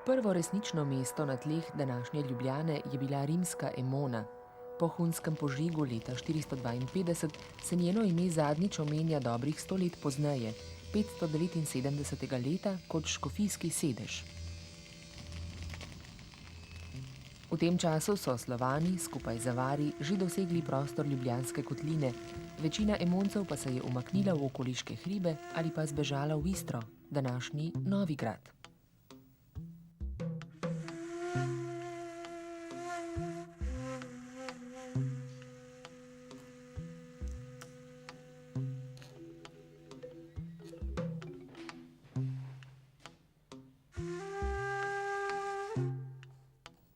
Prvo resnično mesto na tleh današnje Ljubljane je bila rimska Emona. Po hunskem požigu leta 452 se njeno ime zadnjič omenja dobrih 100 let pozneje, 579. leta, kot škofijski sedež. V tem času so Slovani skupaj z Avari že dosegli prostor Ljubljanske kotline, večina Emoncev pa se je umaknila v okoliške hribe ali pa zbežala v Istro, današnji Novigrad.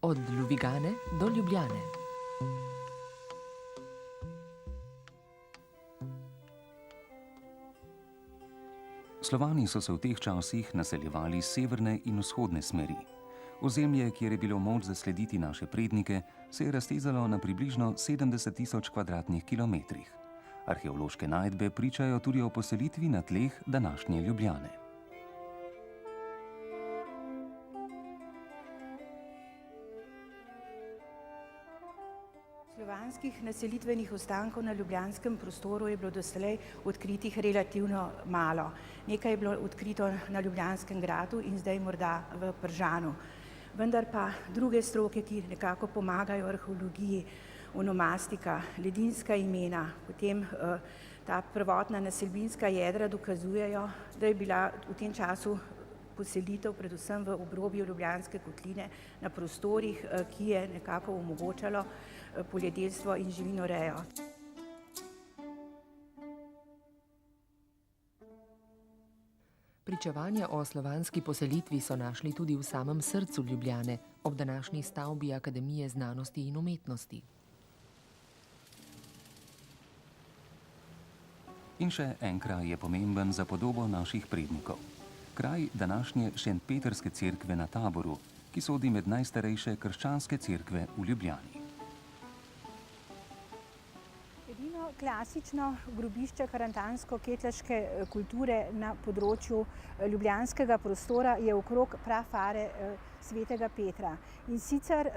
Od Ljubigane do Ljubljane. Slovani so se v teh časih naseljevali z severne in vzhodne smeri. Ozemlje, kjer je bilo moč zaslediti naše prednike, se je raztezalo na približno 70 000 kvadratnih kilometrih. Arheološke najdbe pričajo tudi o poselitvi na tleh današnje Ljubljane. Slovanskih naselitvenih ostankov na ljubljanskem prostoru je bilo doslej odkritih relativno malo. Nekaj je bilo odkrito na Ljubljanskem gradu in zdaj morda v Pržanu. Vendar pa druge stroke, ki nekako pomagajo arheologiji, onomastika, ledinska imena, potem ta prvotna naselbinska jedra dokazujejo, da je bila v tem času poselitev predvsem v obrobju Ljubljanske kotline na prostorih, ki je nekako omogočalo poljedelstvo in živinorejo. Pričevanja o slovanski poselitvi so našli tudi v samem srcu Ljubljane, ob današnji stavbi Akademije znanosti in umetnosti. In še en kraj je pomemben za podobo naših prednikov. Kraj današnje Šentpetrske cerkve na Taboru, ki sodi med najstarejše krščanske cerkve v Ljubljani. Edino klasično grobišče karantansko-ketlaške kulture na področju ljubljanskega prostora je okrog prafare svetega Petra. In sicer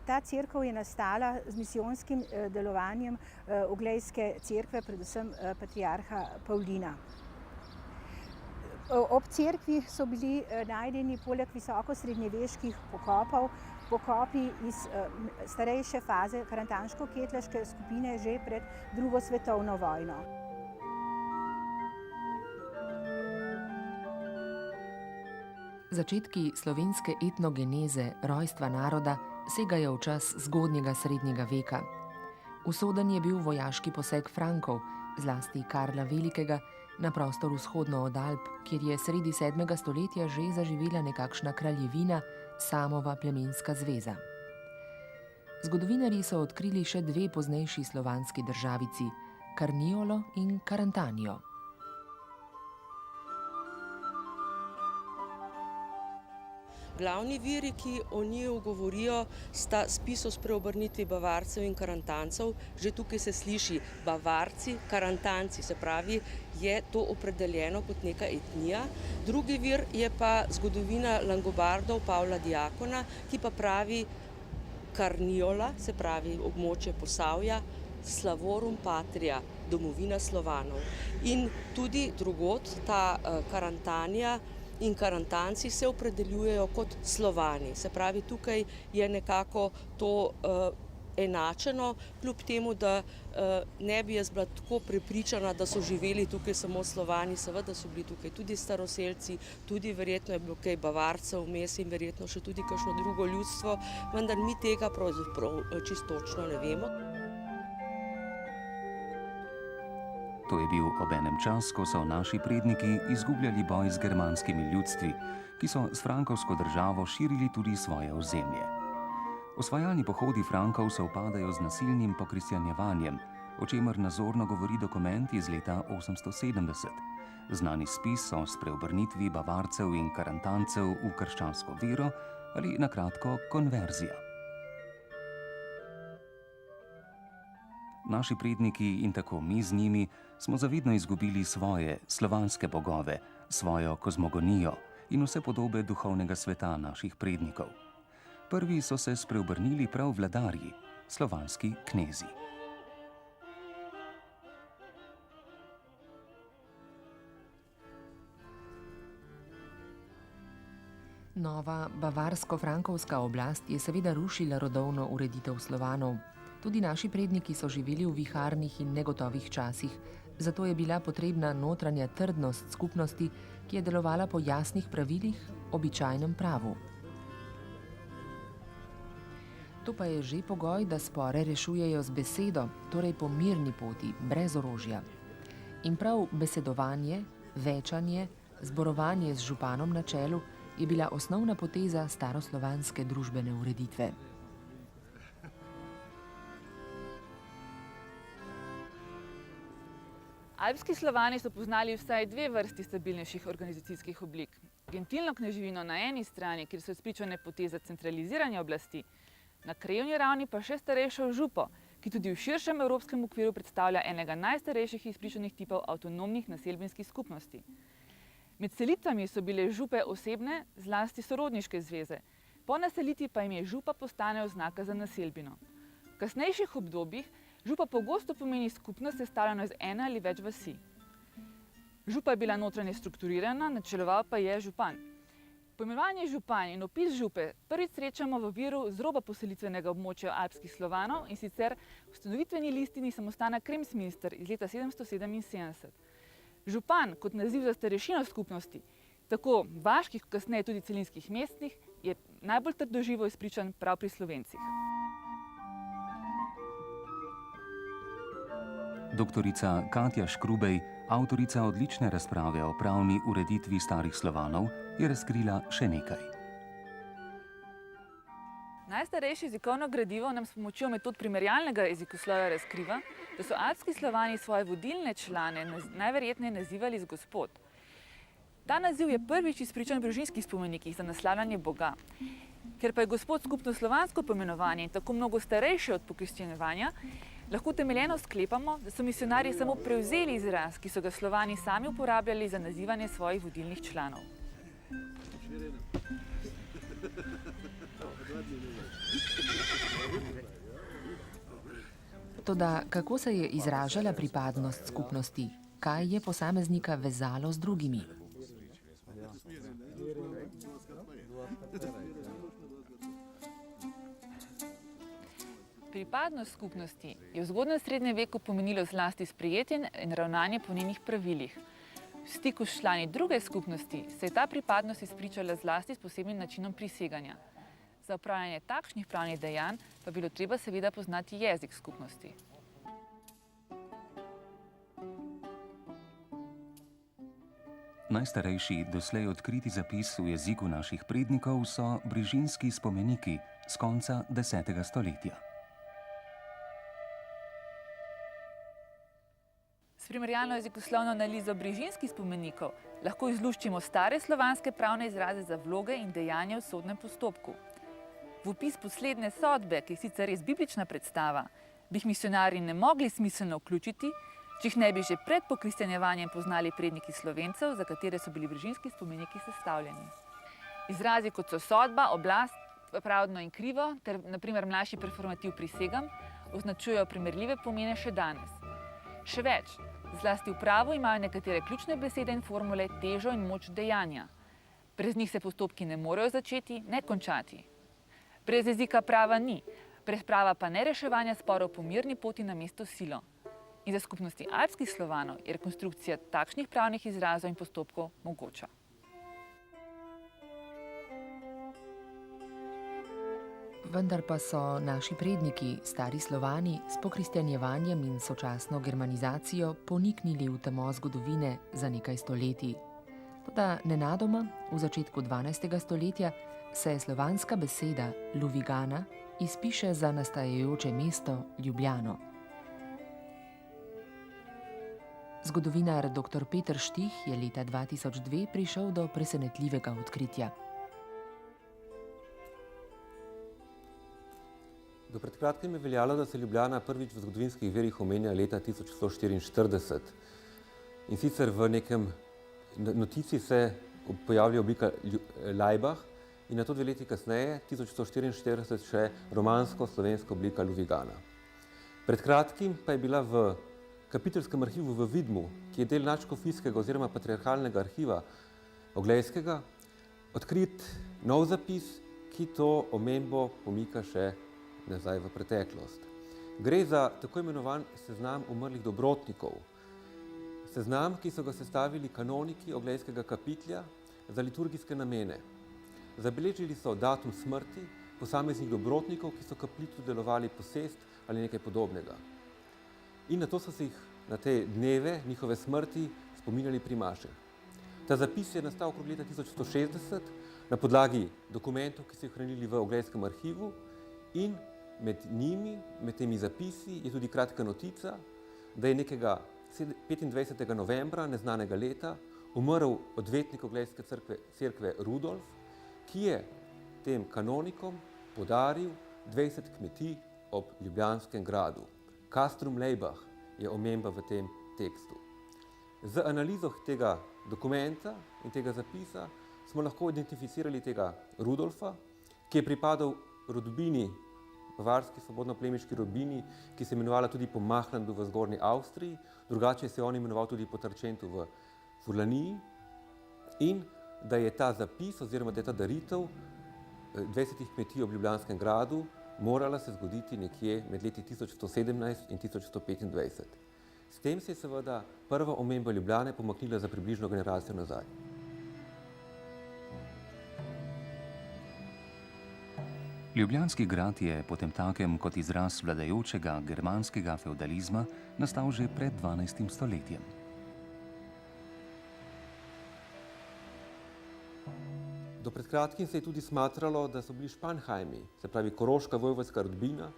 ta cerkev je nastala z misijonskim delovanjem Oglejske cerkve, predvsem patriarha Pavlina. Ob cerkvi so bili najdeni poleg visoko srednjeveških pokopov pokopi iz starejše faze karantanško-ketlaške skupine že pred drugo svetovno vojno. Začetki slovenske etnogeneze, rojstva naroda, segajo v čas zgodnjega srednjega veka. Usoden je bil vojaški poseg Frankov, zlasti Karla Velikega, na prostor vzhodno od Alp, kjer je sredi 7. stoletja že zaživela nekakšna kraljevina, Samova plemenska zveza. Zgodovinarji so odkrili še dve poznejši slovanski državici, Karniolo in Karantanio. Glavni viri, ki o njiju govorijo, sta spis o spreobrnitvi Bavarcev in Karantancev. Že tukaj se sliši Bavarci, Karantanci, se pravi, je to opredeljeno kot neka etnija. Drugi vir je pa zgodovina Langobardov Pavla Diakona, ki pa pravi Karniola, se pravi območje Posavja, Slavorum Patria, domovina Slovanov. In tudi drugod ta Karantanija in Karantanci se opredeljujejo kot Slovani. Se pravi, tukaj je nekako to enačeno, kljub temu, da ne bi jaz bila tako prepričana, da so živeli tukaj samo Slovani. Seveda so bili tukaj tudi staroselci, tudi verjetno je bilo kaj Bavarcev vmes in verjetno še tudi kakšno drugo ljudstvo, vendar mi tega pravzaprav čisto točno ne vemo. To je bil obenem čas, ko so naši predniki izgubljali boj z germanskimi ljudstvi, ki so s frankovsko državo širili tudi svoje ozemlje. Osvajalni pohodi Frankov se upadajo z nasilnim pokristjanjevanjem, o čemer nazorno govori dokument iz leta 870. Znani spis o spreobrnitvi Bavarcev in Karantancev v krščansko vero ali na kratko konverzija. Naši predniki in tako mi z njimi smo zavedno izgubili svoje slovanske bogove, svojo kozmogonijo, in vse podobe duhovnega sveta naših prednikov. Prvi so se spreobrnili prav vladarji, slovanski knezi. Nova bavarsko-frankovska oblast je seveda rušila rodovno ureditev Slovanov. Tudi naši predniki so živeli v viharnih in negotovih časih, zato je bila potrebna notranja trdnost skupnosti, ki je delovala po jasnih pravilih, običajnem pravu. To pa je že pogoj, da spore rešujejo z besedo, torej po mirni poti, brez orožja. In prav besedovanje, večanje, zborovanje z županom na čelu je bila osnovna poteza staroslovanske družbene ureditve. Alpski Slovani so poznali vsaj dve vrsti stabilnejših organizacijskih oblik. Gentilno kneževino na eni strani, kjer so izpričane poteze centraliziranja oblasti, na krajevni ravni pa še starejšo župo, ki tudi v širšem evropskem okviru predstavlja enega najstarejših izpričanih tipov avtonomnih naselbinskih skupnosti. Med selitvami so bile župe osebne, zlasti sorodniške zveze. Po naselitvi pa jim je župa postane oznaka za naselbino. V kasnejših obdobjih župa pogosto pomeni skupnost sestavljeno iz ene ali več vasi. Župa je bila notranje strukturirana, načeloval pa je župan. Pojmenovanje župan in opis župe prvič srečamo v viru z roba poselitvenega območja alpskih Slovanov, in sicer v ustanovitveni listini samostana Kremsminster iz leta 777. Župan kot naziv za starešino skupnosti, tako vaških, kasneje tudi celinskih mestnih, je najbolj trdoživo izpričan prav pri Slovencih. Doktorica Katja Škrubej, avtorica odlične razprave o pravni ureditvi starih Slovanov, je razkrila še nekaj. Najstarejše jezikovno gradivo nam s pomočjo metod primerjalnega jezikoslovja razkriva, da so alpski Slovani svoje vodilne člane najverjetneje nazivali z gospod. Ta naziv je prvič izpričan v družinskih spomenikih za naslavljanje Boga. Ker pa je gospod skupno slovansko poimenovanje in tako mnogo starejše od pokristjanjevanja, lahko temeljeno sklepamo, da so misionarji samo prevzeli izraz, ki so ga Slovani sami uporabljali za nazivanje svojih vodilnih članov. Toda kako se je izražala pripadnost skupnosti? Kaj je posameznika vezalo z drugimi? Pripadnost skupnosti je v zgodnjem srednjem veku pomenilo zlasti sprejetje in ravnanje po njenih pravilih. V stiku s člani druge skupnosti se je ta pripadnost izpričala zlasti s posebnim načinom priseganja. Za opravljanje takšnih pravnih dejanj pa bilo treba seveda poznati jezik skupnosti. Najstarejši doslej odkriti zapis v jeziku naših prednikov so brižinski spomeniki z konca 10. stoletja. S primerjalno jezikoslovno analizo brižinskih spomenikov lahko izluščimo stare slovanske pravne izraze za vloge in dejanja v sodnem postopku. V opis poslednje sodbe, ki je sicer res biblična predstava, bi jih misionarji ne mogli smiselno vključiti, če jih ne bi že pred pokristjanjevanjem poznali predniki Slovencev, za katere so bili brižinski spomeniki sestavljeni. Izrazi kot so sodba, oblast, pravdno in krivo ter na primer mlajši performativ prisegam označujejo primerljive pomene še danes. Še več, zlasti v pravu imajo nekatere ključne besede in formule težo in moč dejanja. Brez njih se postopki ne morejo začeti, ne končati. Brez jezika prava ni, brez prava pa ne reševanja sporov po mirni poti namesto silo. In za skupnosti alpskih Slovanov je rekonstrukcija takšnih pravnih izrazov in postopkov mogoča. Vendar pa so naši predniki, stari Slovani, s pokristjanjevanjem in sočasno germanizacijo poniknili v temo zgodovine za nekaj stoletij. Toda nenadoma, v začetku 12. stoletja, se je slovanska beseda Ljubljana izpiše za nastajajoče mesto Ljubljano. Zgodovinar dr. Peter Štih je leta 2002 prišel do presenetljivega odkritja. Do pred kratkim je veljalo, da se Ljubljana prvič v zgodovinskih virih omenja leta 1144. In sicer v nekem notici se pojavila oblika Laibach in nato 2 leti kasneje, 1144, še romansko-slovenska oblika Ljubljana. Pred kratkim pa je bila v kapiteljskem arhivu v Vidmu, ki je del nadškofijskega oziroma patriarhalnega arhiva Oglejskega, odkrit nov zapis, ki to omembo pomika še nazaj v preteklost. Gre za tako imenovan seznam umrlih dobrotnikov. Seznam, ki so ga sestavili kanoniki Oglejskega kapitelja za liturgijske namene. Zabeležili so datum smrti posameznih dobrotnikov, ki so kapljicu delovali posest ali nekaj podobnega. In nato so se jih na te dneve njihove smrti spominjali pri mašah. Ta zapis je nastal okrog leta 1160 na podlagi dokumentov, ki so jih hranili v Oglejskem arhivu, in med njimi, med temi zapisi, je tudi kratka notica, da je nekega 25. novembra neznanega leta umrl odvetnik Oglejske cerkve Rudolf, ki je tem kanonikom podaril 20 kmetij ob Ljubljanskem gradu. Castrum Laibach je omemba v tem tekstu. Z analizo tega dokumenta in tega zapisa smo lahko identificirali tega Rudolfa, ki je pripadal rodbini, bavarski svobodno-plemiški rodbini, ki se je imenovala tudi po Mahlandu v Zgornji Avstriji, drugače se je on imenoval tudi po Tarčentu v Furlaniji, in da je ta zapis oziroma da je ta daritev 20 kmetij ob Ljubljanskem gradu morala se zgoditi nekje med leti 1117 in 1125. S tem se je seveda prva omemba Ljubljane pomaknila za približno generacijo nazaj. Ljubljanski grad je potemtakem kot izraz vladajočega germanskega fevdalizma nastal že pred 12. stoletjem. Do pred kratkim se je tudi smatralo, da so bili Španhajmi, se pravi koroška vojvodska rodbina,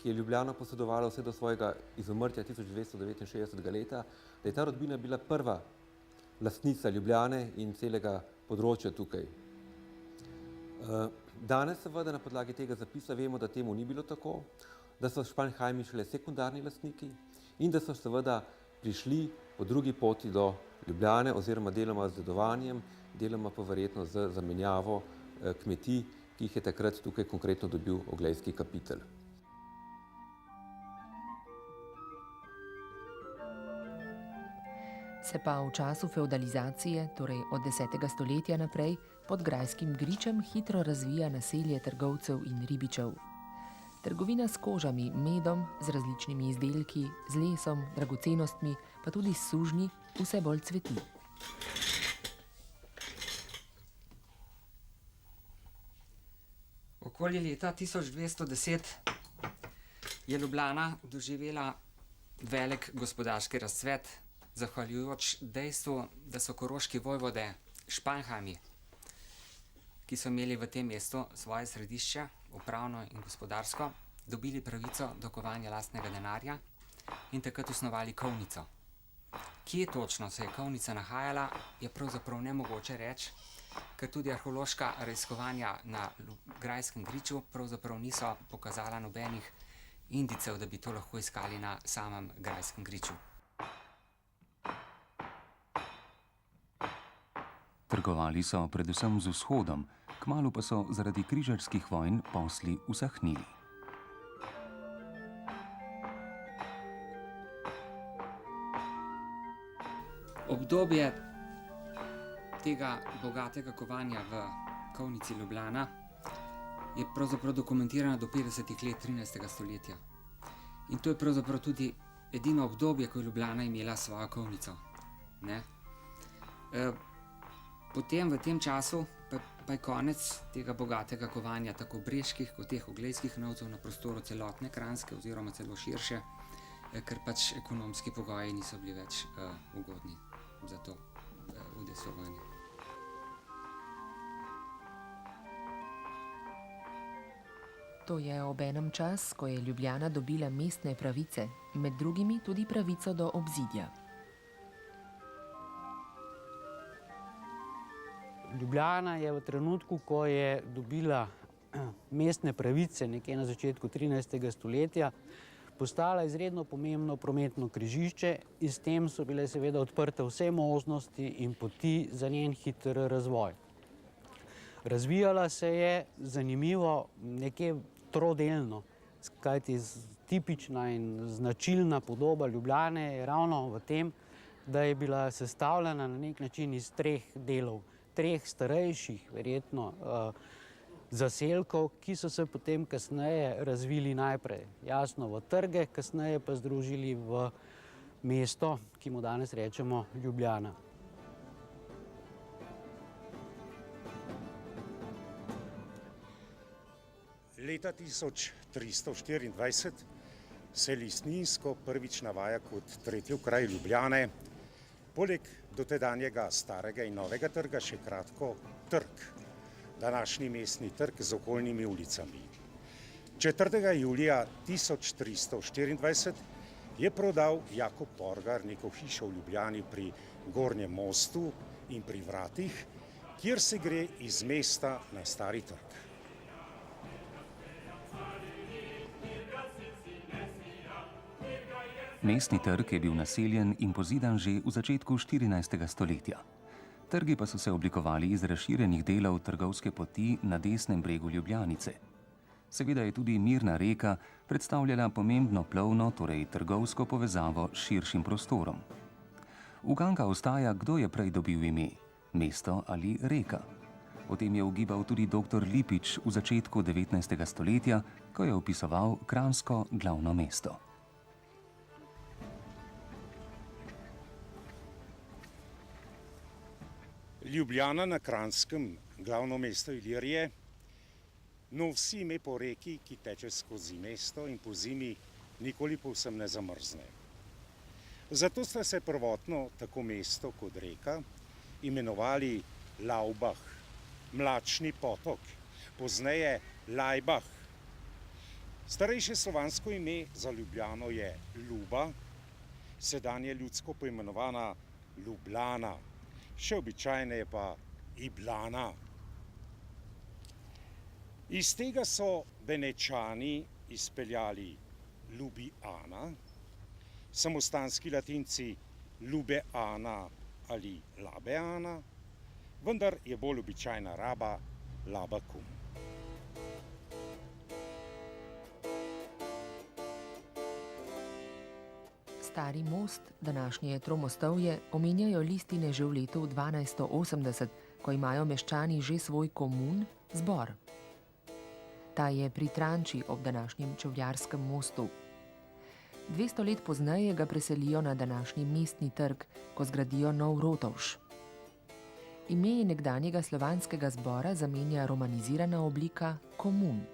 ki je Ljubljano posedovala vse do svojega izumrtja 1269. leta, da je ta rodbina bila prva lastnica Ljubljane in celega področja tukaj. Danes seveda na podlagi tega zapisa vemo, da temu ni bilo tako, da so Španhajmi šele sekundarni lastniki in da so seveda prišli po drugi poti do Ljubljane oziroma deloma z dedovanjem, deloma pa verjetno z zamenjavo kmetij, ki jih je takrat tukaj konkretno dobil Oglejski kapitelj. Se pa v času fevdalizacije, torej od 10. stoletja naprej, pod Grajskim gričem hitro razvija naselje trgovcev in ribičev. Trgovina s kožami, medom, z različnimi izdelki, z lesom, dragocenostmi, pa tudi s sužnji vse bolj cveti. Okoli leta 1210 je Ljubljana doživela velik gospodarski razcvet, zahvaljujoč dejstvu, da so koroški vojvode Španhajmi, ki so imeli v tem mestu svoje središče, upravno in gospodarsko, dobili pravico do kovanja lastnega denarja in takrat osnovali kovnico. Kje točno se je kovnica nahajala, je pravzaprav nemogoče reči, ker tudi arheološka raziskovanja na Grajskem griču pravzaprav niso pokazala nobenih indicev, da bi to lahko iskali na samem Grajskem griču. Trgovali so predvsem z vzhodom, kmalu pa so zaradi križarskih vojn posli usahnili. Obdobje tega bogatega kovanja v kovnici Ljubljana je pravzaprav dokumentirano do 50. let 13. stoletja. In to je pravzaprav tudi edino obdobje, ko je Ljubljana imela svojo kovnico. Potem v tem času pa je konec tega bogatega kovanja tako breških kot teh oglejskih novcev na prostoru celotne Kranjske oziroma celo širše, ker pač ekonomski pogoji niso bili več ugodni za to udejstvovanje. To je obenem čas, ko je Ljubljana dobila mestne pravice, med drugimi tudi pravico do obzidja. Ljubljana je v trenutku, ko je dobila mestne pravice, nekje na začetku 13. stoletja, postala izredno pomembno prometno križišče in s tem so bile seveda odprte vse možnosti in poti za njen hiter razvoj. Razvijala se je, zanimivo, nekje trodelno, kajti tipična in značilna podoba Ljubljane je ravno v tem, da je bila sestavljena na nek način iz treh delov, treh starejših, verjetno, zaselkov, ki so se potem kasneje razvili najprej jasno v trge, kasneje pa združili v mesto, ki mu danes rečemo Ljubljana. Leta 1324 se Lisninsko prvič navaja kot tretji okraj Ljubljane, poleg dotedanjega starega in novega trga še kratko trg, današnji mestni trg z okoljnimi ulicami. 4. julija 1324 je prodal Jakob Porgar neko hišo v Ljubljani pri Gornjem mostu in pri vratih, kjer se gre iz mesta na Stari trg. Mestni trg je bil naseljen in pozidan že v začetku 14. stoletja. Trgi pa so se oblikovali iz razširjenih delov trgovske poti na desnem bregu Ljubljanice. Seveda je tudi mirna reka predstavljala pomembno plovno, torej trgovsko povezavo s širšim prostorom. Uganka ostaja, kdo je prej dobil ime, mesto ali reka. O tem je ugibal tudi dr. Lipič v začetku 19. stoletja, ko je opisoval kranjsko glavno mesto. Ljubljana na Kranjskem, glavno mesto Ilirije, nosi ime po reki, ki teče skozi mesto in po zimi nikoli povsem ne zamrzne. Zato sta se prvotno tako mesto kot reka imenovali Laubach, mlačni potok, pozneje Laibach. Starejše slovansko ime za Ljubljano je Luba, sedanje ljudsko poimenovana Ljubljana. Še običajneje pa Iblana. Iz tega so Benečani izpeljali Lubiana, samostanski Latinci Lubeana ali Labeana, vendar je bolj običajna raba Labacum. Stari most, današnje Tromostovje, omenjajo listine že v letu 1280, ko imajo meščani že svoj komun, zbor. Ta je pri Tranči ob današnjem Čevljarskem mostu. 200 let pozneje ga preselijo na današnji mestni trg, ko zgradijo nov Rotovž. Ime nekdanjega slovanskega zbora zamenja romanizirana oblika komun.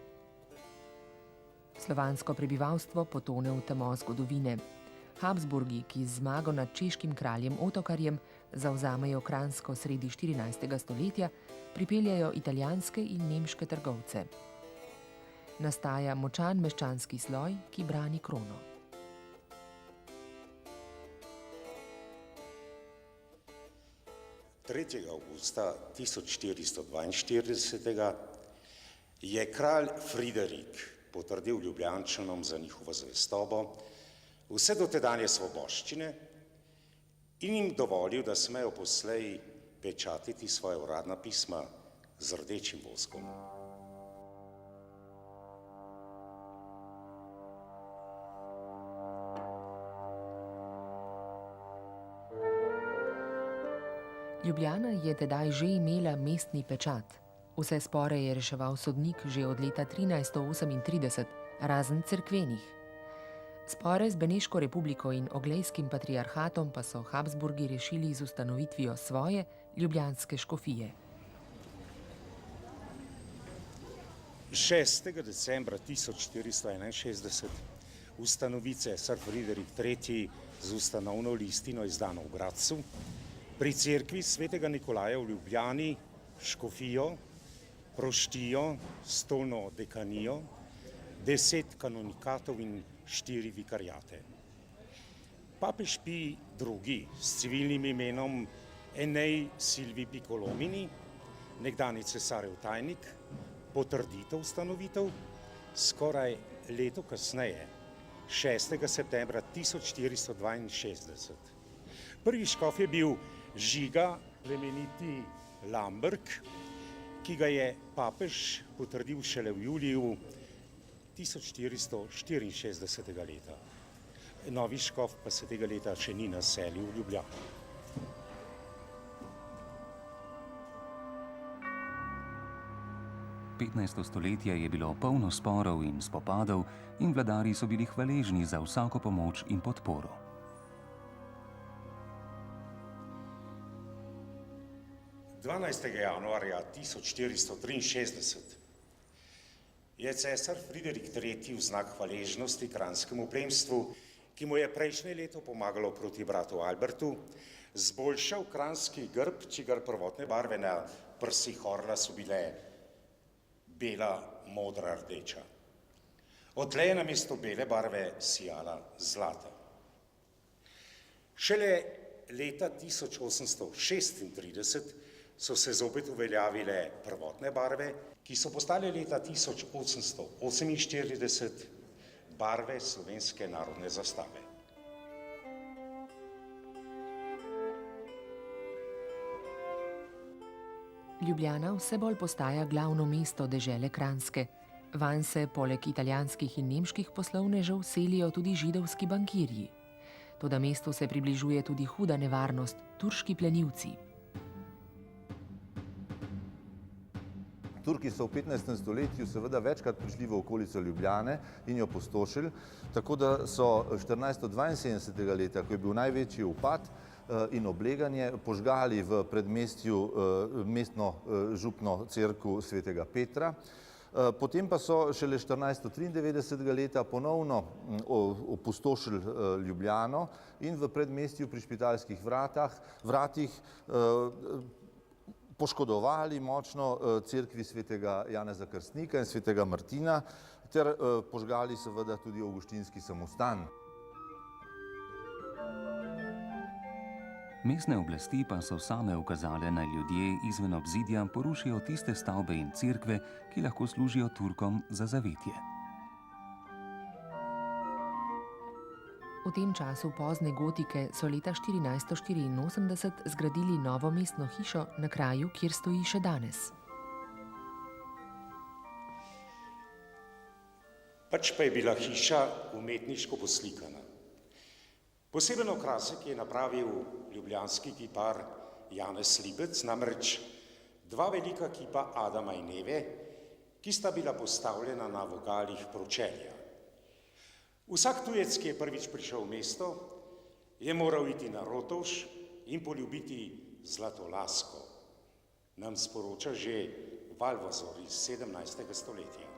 Slovansko prebivalstvo potone v temo zgodovine. Habsburgi, ki z zmago nad češkim kraljem Otokarjem zavzamejo Kranjsko sredi 14. stoletja, pripeljajo italijanske in nemške trgovce. Nastaja močan meščanski sloj, ki brani krono. Avgusta 1442 je kralj Friderik potrdil Ljubljančanom za njihovo zvestobo vse dotedanje svoboščine in jim dovolil, da smejo poslej pečatiti svoja uradna pisma z rdečim voskom. Ljubljana je tedaj že imela mestni pečat. Vse spore je reševal sodnik že od leta 1338, razen cerkvenih. Spore z Beneško republiko in Oglejskim patriarhatom pa so Habsburgi rešili z ustanovitvijo svoje ljubljanske škofije. 6. decembra 1461 ustanovi cesar Friderik III. Z ustanovno listino izdano v Gradcu, pri cerkvi svetega Nikolaja v Ljubljani škofijo, proštijo, stolno dekanijo, 10 kanonikatov in 4 vikarijate. Papež Pij II. S civilnim imenom Enej Silvi Piccolomini, nekdanji cesarjev tajnik, potrditev ustanovitev, skoraj leto kasneje, 6. septembra 1462. Prvi škof je bil Žiga plemeniti Lamberg, ki ga je papež potrdil šele v juliju 1464. leta. Novi škof pa se tega leta še ni naselil v Ljubljano. XV. Stoletje je bilo polno sporov in spopadov in vladarji so bili hvaležni za vsako pomoč in podporo. Januarja 1463 je cesar Friderik III. V znak hvaležnosti kranjskemu plemstvu, ki mu je prejšnje leto pomagalo proti bratu Albertu, zboljšal kranjski grb, čigar prvotne barve na prsih orla so bile bela, modra, rdeča. Odtlej je namesto bele barve sijala zlata. Šele leta 1836 so se zopet uveljavile prvotne barve, ki so postale leta 1848 barve slovenske narodne zastave. Ljubljana vse bolj postaja glavno mesto dežele Kranjske. Vanj se poleg italijanskih in nemških poslovnežev selijo tudi židovski bankirji. Toda mestu se približuje tudi huda nevarnost, turški plenilci. Turki so v 15. stoletju seveda večkrat prišli v okolico Ljubljane in jo pustošili, tako da so 1472. leta, ko je bil največji upad in obleganje, požgali v predmestju mestno župno cerkev svetega Petra. Potem pa so šele 1493. leta ponovno opustošili Ljubljano in v predmestju pri Špitalskih vratih poškodovali močno cerkvi svetega Janeza Krstnika in svetega Martina ter požgali seveda tudi avguštinski samostan. Mestne oblasti pa so same ukazale, naj ljudje izven obzidja porušijo tiste stavbe in cerkve, ki lahko služijo Turkom za zavetje. V tem času pozne gotike so leta 1484 zgradili novo mestno hišo na kraju, kjer stoji še danes. Pač pa je bila hiša umetniško poslikana. Poseben okrasek je napravil ljubljanski kipar Janez Libec, namreč dva velika kipa Adama in Eve, ki sta bila postavljena na vogalih pročelja. Vsak tujec, ki je prvič prišel v mesto, je moral iti na Rotovž in poljubiti Zlatolasko, nam sporoča že Valvazor iz 17. stoletja.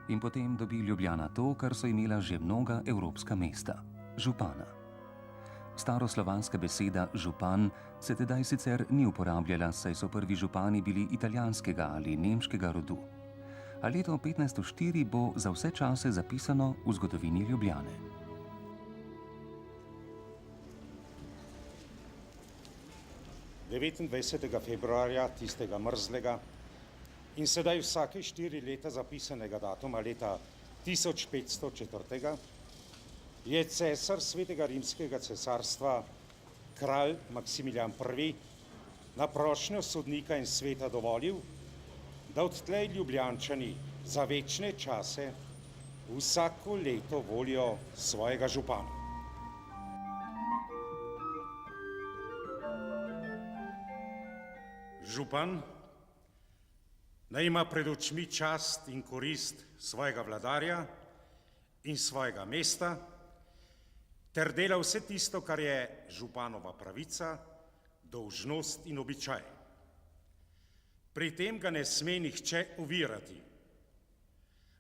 In potem dobi Ljubljana to, kar so imela že mnoga evropska mesta – župana. Staroslovanska beseda župan se tedaj sicer ni uporabljala, saj so prvi župani bili italijanskega ali nemškega rodu. A leto 1504 bo za vse čase zapisano v zgodovini Ljubljane. Februarja, tistega mrzlega in sedaj vsake 4 leta zapisanega datuma leta 1504. je cesar Svetega rimskega cesarstva, kralj Maksimilijan I, na prošnjo sodnika in sveta dovolil, da odtlej Ljubljančani za večne čase vsako leto volijo svojega župana. Župan naj ima pred očmi čast in korist svojega vladarja in svojega mesta, ter dela vse tisto, kar je županova pravica, dolžnost in običaj. Pri tem ga ne sme nihče ovirati.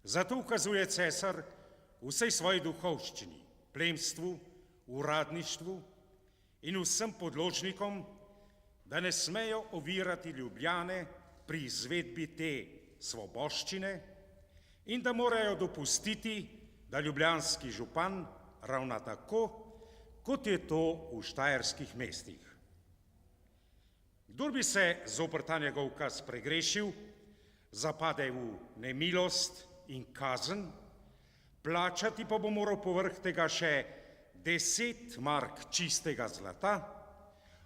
Zato ukazuje cesar vsej svoji duhovščini, plemstvu, uradništvu in vsem podložnikom, da ne smejo ovirati Ljubljane pri izvedbi te svoboščine in da morajo dopustiti, da ljubljanski župan ravna tako, kot je to v štajerskih mestih. Kdor bi se zoper ta njegov ukaz pregrešil, zapade v nemilost in kazen, plačati pa bo moral povrh tega še 10 mark čistega zlata,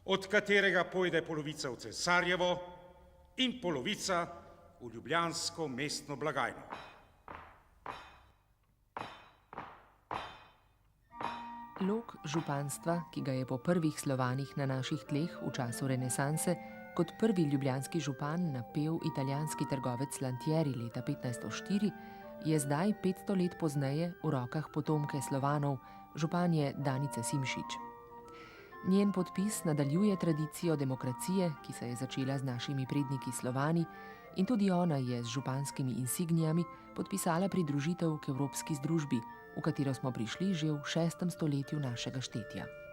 od katerega pojde polovica v cesarjevo in polovica v ljubljansko mestno blagajno. Lok županstva, ki ga je po prvih Slovanih na naših tleh v času renesanse kot prvi ljubljanski župan napel italijanski trgovec Lantieri leta 1504, je zdaj 500 let pozneje v rokah potomke Slovanov, županje Danice Simšič. Njen podpis nadaljuje tradicijo demokracije, ki se je začela z našimi predniki Slovani, in tudi ona je z županskimi insignijami podpisala pridružitev k Evropski združbi, v katero smo prišli že v 6. stoletju našega štetja.